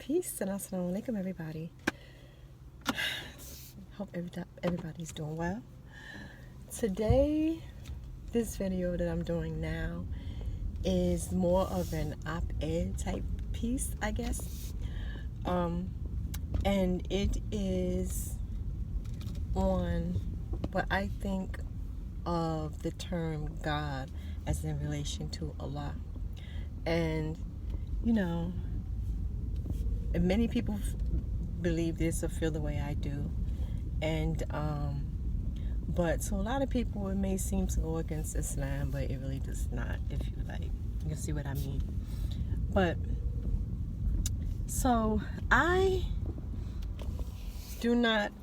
Peace and assalamu alaikum, everybody. Hope everybody's doing well. Today, this video that I'm doing now is more of an op-ed type piece, I guess. And it is on what I think of the term God as in relation to Allah. And, you know, many people believe this or feel the way I do. And, but to a lot of people, it may seem to go against Islam, but it really does not, if you like. You can see what I mean. But, so, I do not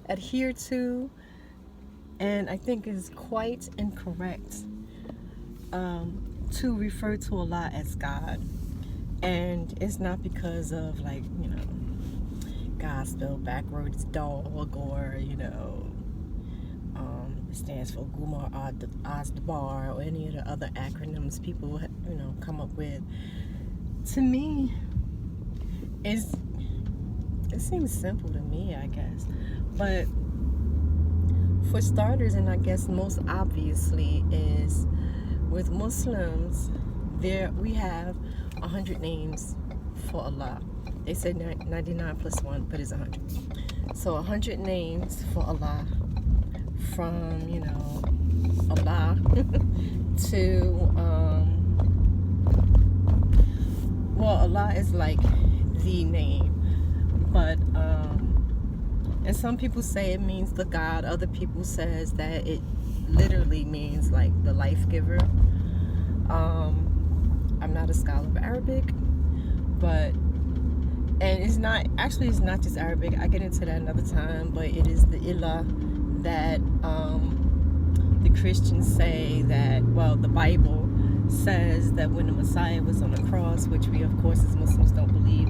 adhere to, and I think is quite incorrect to refer to Allah as God. And it's not because of, like, you know, God spelled backwards dog, or, you know, it stands for Gumar Azdabar, or any of the other acronyms people, you know, come up with. To me, it seems simple to me, I guess. But for starters, and I guess most obviously, is with Muslims, we have 100 names for Allah. They said 99 plus 1, but it's 100. So 100 names for Allah, from, you know, Allah to, well, Allah is like the name, but, and some people say it means the God. Other people says that it literally means like the life giver. I'm not a scholar of Arabic, but, and it's not just Arabic. I get into that another time, but it is the Ilah that the Christians say that, well, the Bible says that when the Messiah was on the cross, which we, of course, as Muslims don't believe,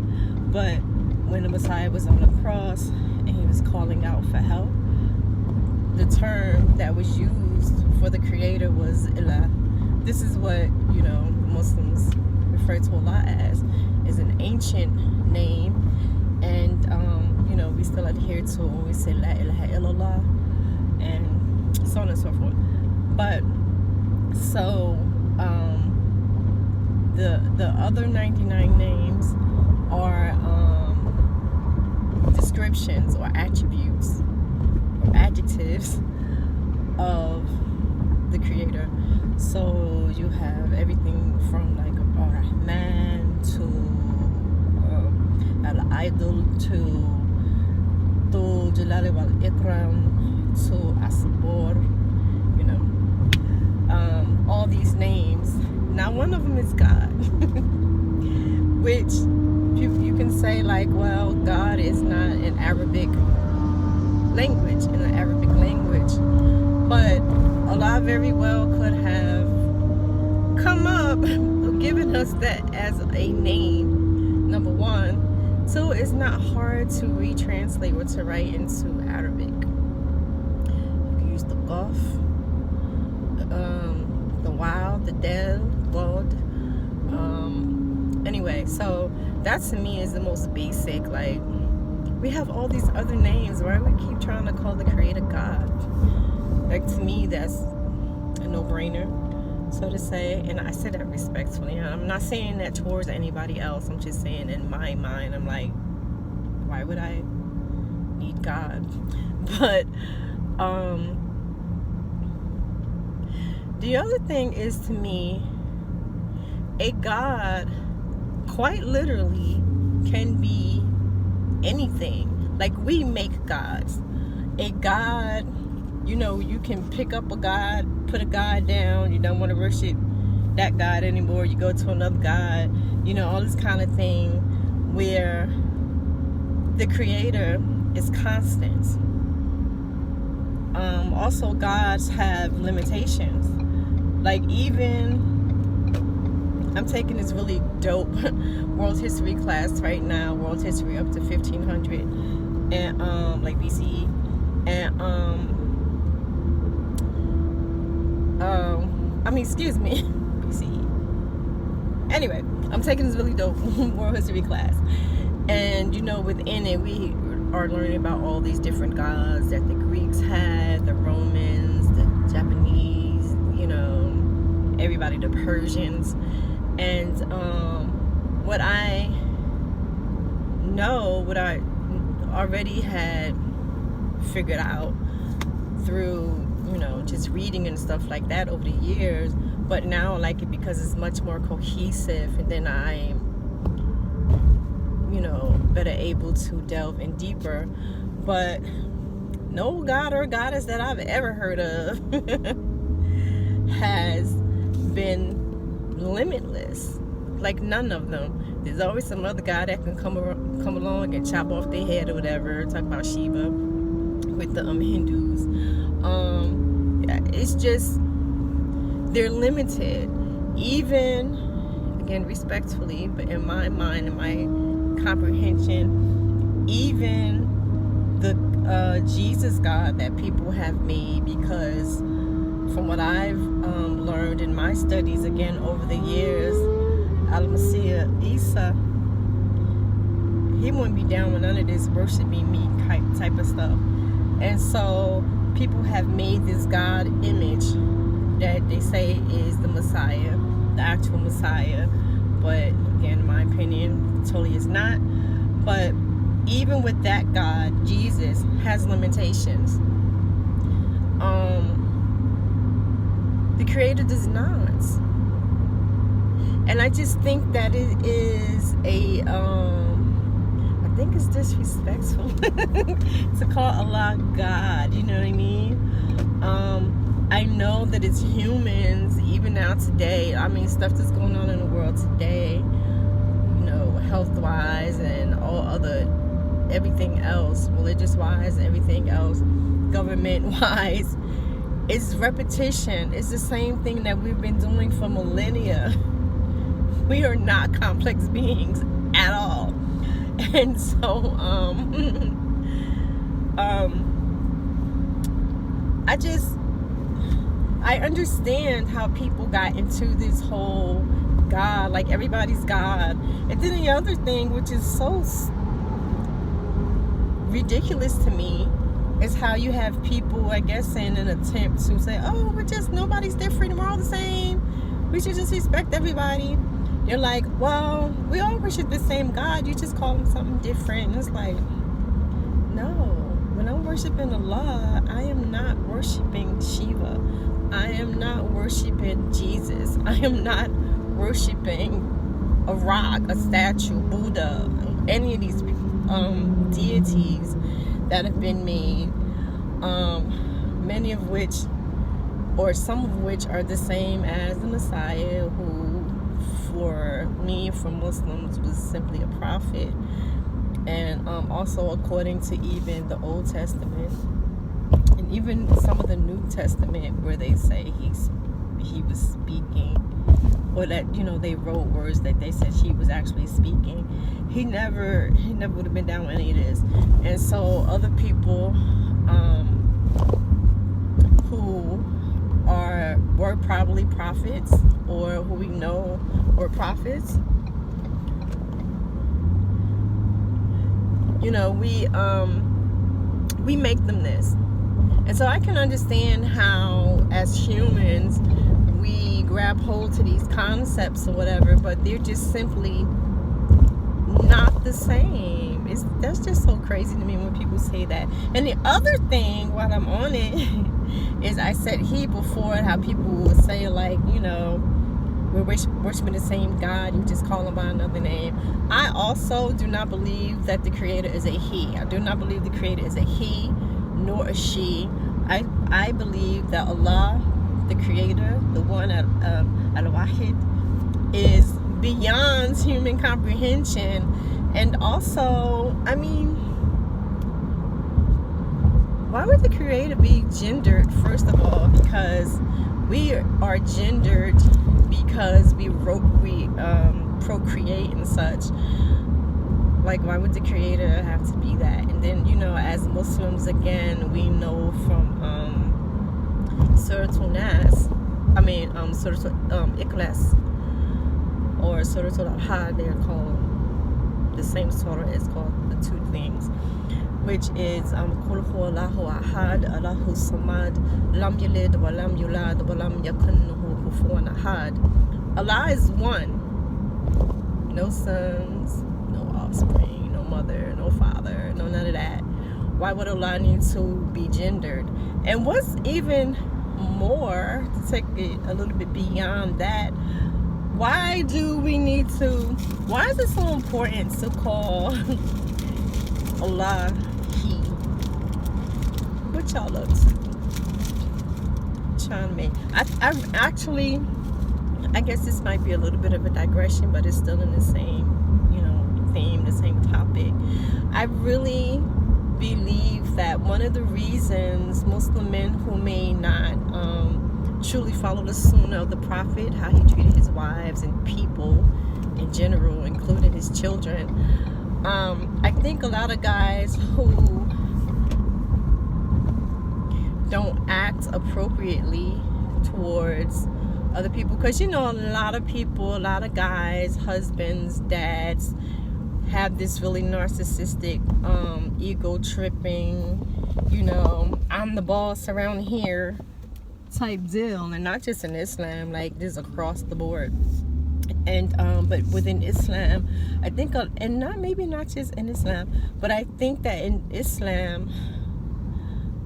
but when the Messiah was on the cross and he was calling out for help, the term that was used for the Creator was Ilah. This is what, you know, Muslims refer to Allah as, is an ancient name, and you know, we still adhere to when we say La ilaha illallah, and so on and so forth. But so the other 99 names are descriptions or attributes or adjectives of the Creator. So you have everything from like Ar-Rahman to Al-Idol to Dhul Jalali wal Ikram to As-Sabur, you know, all these names. Now one of them is God, which you can say like, well, God is not an Arabic language, but Allah very well could have come up given us that as a name, number one. Two, it's not hard to retranslate or to write into Arabic. You can use the Qaf, the Waw, the Del, God. Anyway, so that to me is the most basic. Like, we have all these other names. Why do we keep trying to call the Creator God? Like, to me, that's a no-brainer, so to say. And I say that respectfully. I'm not saying that towards anybody else. I'm just saying in my mind, I'm like, why would I need God? But the other thing is, to me, a God quite literally can be anything. Like, we make gods. A God, you know, you can pick up a God, put a God down, you don't want to worship that God anymore, you go to another God, you know, all this kind of thing, where the Creator is constant. Also, gods have limitations. Like, even, I'm taking this really dope world history class right now, world history up to 1500, and like BCE, and BCE. Anyway, I'm taking this really dope world history class. And, within it, we are learning about all these different gods that the Greeks had, the Romans, the Japanese, everybody, the Persians. And what I already had figured out through, just reading and stuff like that over the years, but now I like it because it's much more cohesive, and then I'm, better able to delve in deeper. But no god or goddess that I've ever heard of has been limitless. Like, none of them. There's always some other guy that can come along and chop off their head or whatever. Talk about Shiva with the Hindus. It's just, they're limited. Even, again, respectfully, but in my mind, in my comprehension, even the Jesus God that people have made, because from what I've learned in my studies, again, over the years, Al-Masih Isa, he wouldn't be down with none of this worshiping me type of stuff. And so people have made this God image that they say is the Messiah, the actual Messiah. But again, in my opinion, totally is not. But even with that God, Jesus has limitations. The Creator does not. And I just think that it is I think it's disrespectful to call Allah God, you know what I mean? I know that it's humans, even now today, stuff that's going on in the world today, health-wise and everything else, religious-wise, everything else, government-wise, it's repetition. It's the same thing that we've been doing for millennia. We are not complex beings at all. And so, I understand how people got into this whole God, like everybody's God. And then the other thing, which is so ridiculous to me, is how you have people, I guess, in an attempt to say, oh, nobody's different, we're all the same, we should just respect everybody. You're like, well, we all worship the same God, you just call him something different. And it's like, no, when I'm worshiping Allah, I am not worshiping Shiva. I am not worshiping Jesus. I am not worshiping a rock, a statue, Buddha, any of these deities that have been made, many of which, or some of which, are the same as the Messiah, who for Muslims was simply a prophet. And also according to even the Old Testament and even some of the New Testament, where they say he was speaking, or that they wrote words that they said he was actually speaking, he never would have been down with any of this. And so other people who were probably prophets, or who we know were prophets, we make them this. And so I can understand how, as humans, we grab hold to these concepts or whatever, but they're just simply not the same. That's just so crazy to me when people say that. And the other thing, while I'm on it, is I said before, how people would say, like, we're worshiping the same God, you just call him by another name. I also do not believe that the Creator is a he. I do not believe the Creator is a he nor a she. I believe that Allah, the Creator, the one Al-Wahid, is beyond human comprehension. And also, why would the Creator be gendered? First of all, because we are gendered because we procreate and such. Like, why would the Creator have to be that? And then, as Muslims, again, we know from Surah Nas, Surah Ikhlas, or Surah Al-Had, they're called the same surah is called the two things, which is Qul huwallahu ahad, Allahu samad, lam yalid wa lam yulad wa lam yakun lahu kufuwan ahad. Allah is one. No sons, no offspring, no mother, no father, no none of that. Why would Allah need to be gendered? And what's even more, to take it a little bit beyond that, why is it so important to call Allah He? What y'all up to? Trying to make, I guess this might be a little bit of a digression, but it's still in the same, theme, the same topic. I really believe that one of the reasons Muslim men who may not truly follow the sunnah of the Prophet, how he treated his wives and people in general, including his children, I think a lot of guys who don't act appropriately towards other people, because a lot of guys, husbands, dads, have this really narcissistic, ego tripping, I'm the boss around here type deal, and not just in Islam, like just across the board. And but within Islam, I think, and maybe not just in Islam, but I think that in Islam,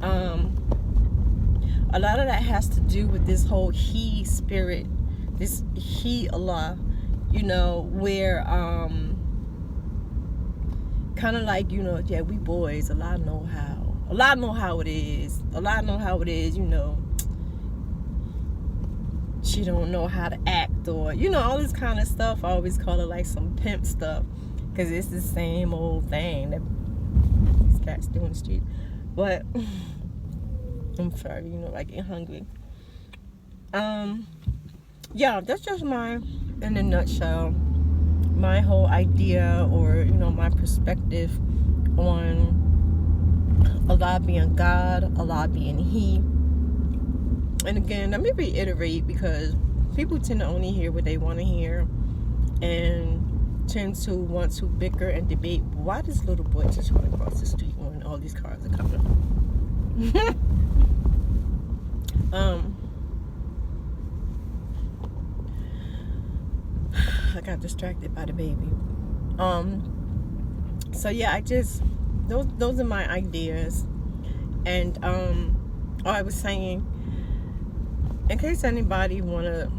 a lot of that has to do with this whole He spirit, this He Allah, where kind of like, yeah, we boys, Allah know how it is. She don't know how to act, or all this kind of stuff. I always call it like some pimp stuff, because it's the same old thing that these cats do in the street. But I'm sorry, I get hungry. Yeah, that's just in a nutshell, my whole idea, or my perspective on Allah being God, Allah being He. And again, let me reiterate, because people tend to only hear what they want to hear and tend to want to bicker and debate. Why this little boy just running across the street when all these cars are coming? I got distracted by the baby. So yeah, those are my ideas. And I was saying, in case anybody wanna,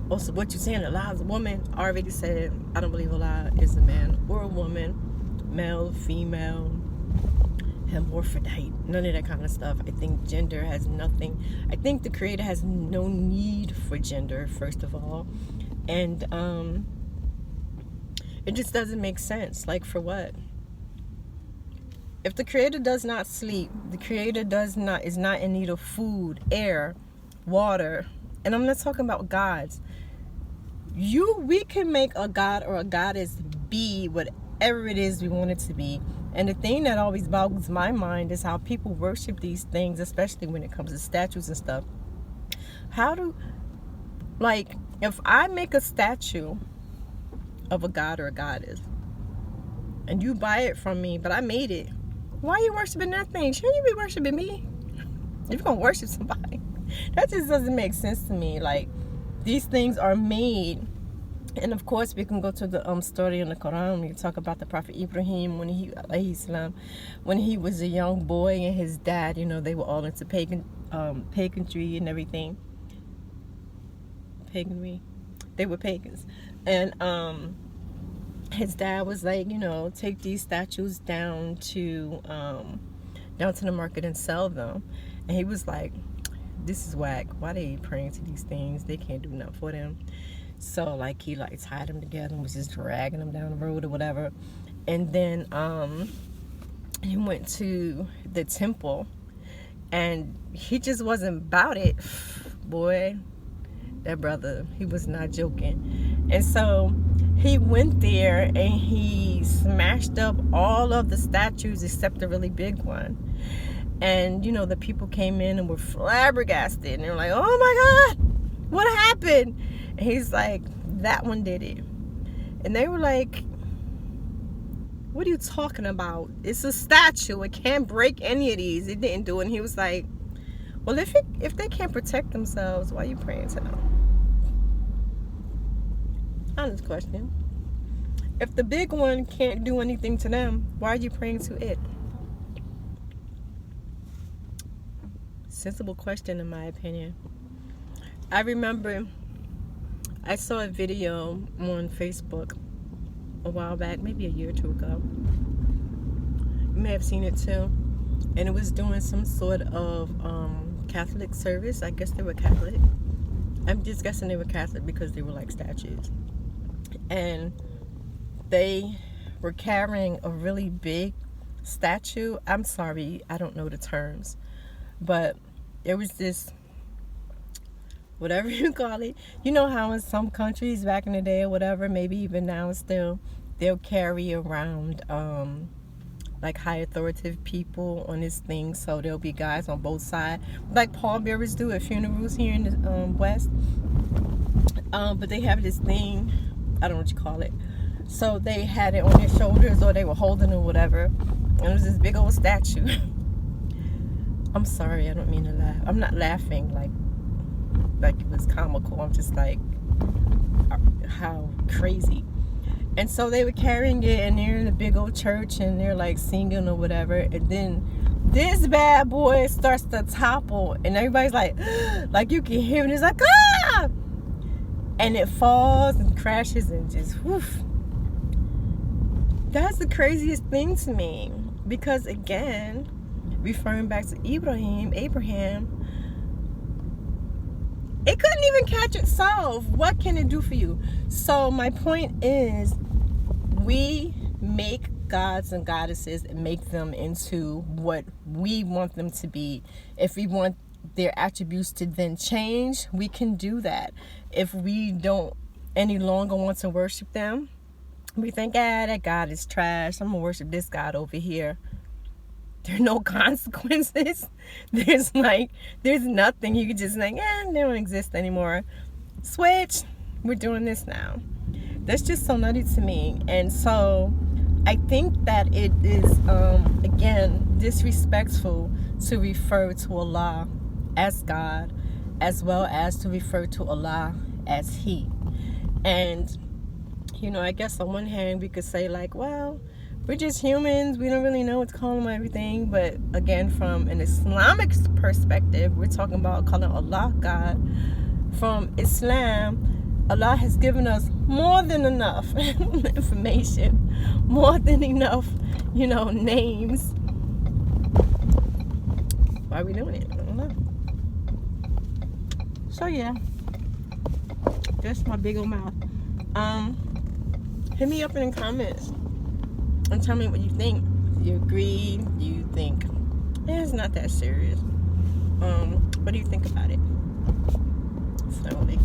also what you're saying, Allah is a woman, I already said I don't believe Allah is a man or a woman, male, female, hermaphrodite, none of that kind of stuff. I think gender has nothing. I think the Creator has no need for gender, first of all. And it just doesn't make sense. Like, for what? If the Creator does not sleep, the Creator is not in need of food, air, water, and I'm not talking about gods. We can make a god or a goddess be whatever it is we want it to be. And the thing that always boggles my mind is how people worship these things, especially when it comes to statues and stuff. If I make a statue of a god or a goddess and you buy it from me, but I made it, why are you worshiping that thing? Shouldn't you be worshiping me? If you're gonna worship somebody, that just doesn't make sense to me. Like, these things are made. And of course, we can go to the story in the Quran. We talk about the Prophet Ibrahim when he was a young boy, and his dad, they were all into paganry and everything. Paganry, they were pagans, and his dad was like, take these statues down to the market and sell them. And he was like, this is whack. Why they praying to these things? They can't do nothing for them. So he tied them together and was just dragging them down the road or whatever. And then he went to the temple, and he just wasn't about it. Boy, that brother, he was not joking. And so he went there and he smashed up all of the statues except the really big one. And the people came in and were flabbergasted, and they were like, oh my God, what happened? And he's like, that one did it. And they were like, what are you talking about? It's a statue. It can't break any of these. It didn't do it. And he was like, well, if they can't protect themselves, why are you praying to them? Honest question. If the big one can't do anything to them, why are you praying to it? Sensible question, in my opinion. I remember I saw a video on Facebook a while back, maybe a year or two ago. You may have seen it too. And it was doing some sort of Catholic service. I guess they were Catholic. I'm just guessing they were Catholic because they were like statues. And they were carrying a really big statue. I'm sorry, I don't know the terms. But there was this, whatever you call it. You know how in some countries back in the day or whatever, maybe even now still, they'll carry around like high authoritative people on this thing. So there'll be guys on both sides, like pallbearers do at funerals here in the West. But they have this thing, I don't know what you call it. So they had it on their shoulders, or they were holding it or whatever. And it was this big old statue. I'm sorry, I don't mean to laugh. I'm not laughing like it was comical. I'm just like, how crazy. And so they were carrying it, and they're in a big old church, and they're like singing or whatever. And then this bad boy starts to topple, and everybody's like you can hear it. It's like, ah! And it falls and crashes and just whoof. That's the craziest thing to me, because again, referring back to Abraham, it couldn't even catch itself. What can it do for you? So my point is, we make gods and goddesses and make them into what we want them to be. If we want their attributes to then change, we can do that. If we don't any longer want to worship them, we think, that God is trash, I'm gonna worship this God over here. There are no consequences. There's nothing. You could just like, they don't exist anymore. Switch. We're doing this now. That's just so nutty to me. And so I think that it is, again, disrespectful to refer to Allah as God, as well as to refer to Allah as He. And, I guess on one hand we could say like, well, we're just humans. We don't really know what to call them, everything. But again, from an Islamic perspective, we're talking about calling Allah God. From Islam, Allah has given us more than enough information, more than enough, names. Why are we doing it? I don't know. So yeah, that's my big old mouth. Hit me up in the comments and tell me what you think. Do you agree? Do you think it's not that serious? What do you think about it? Slowly.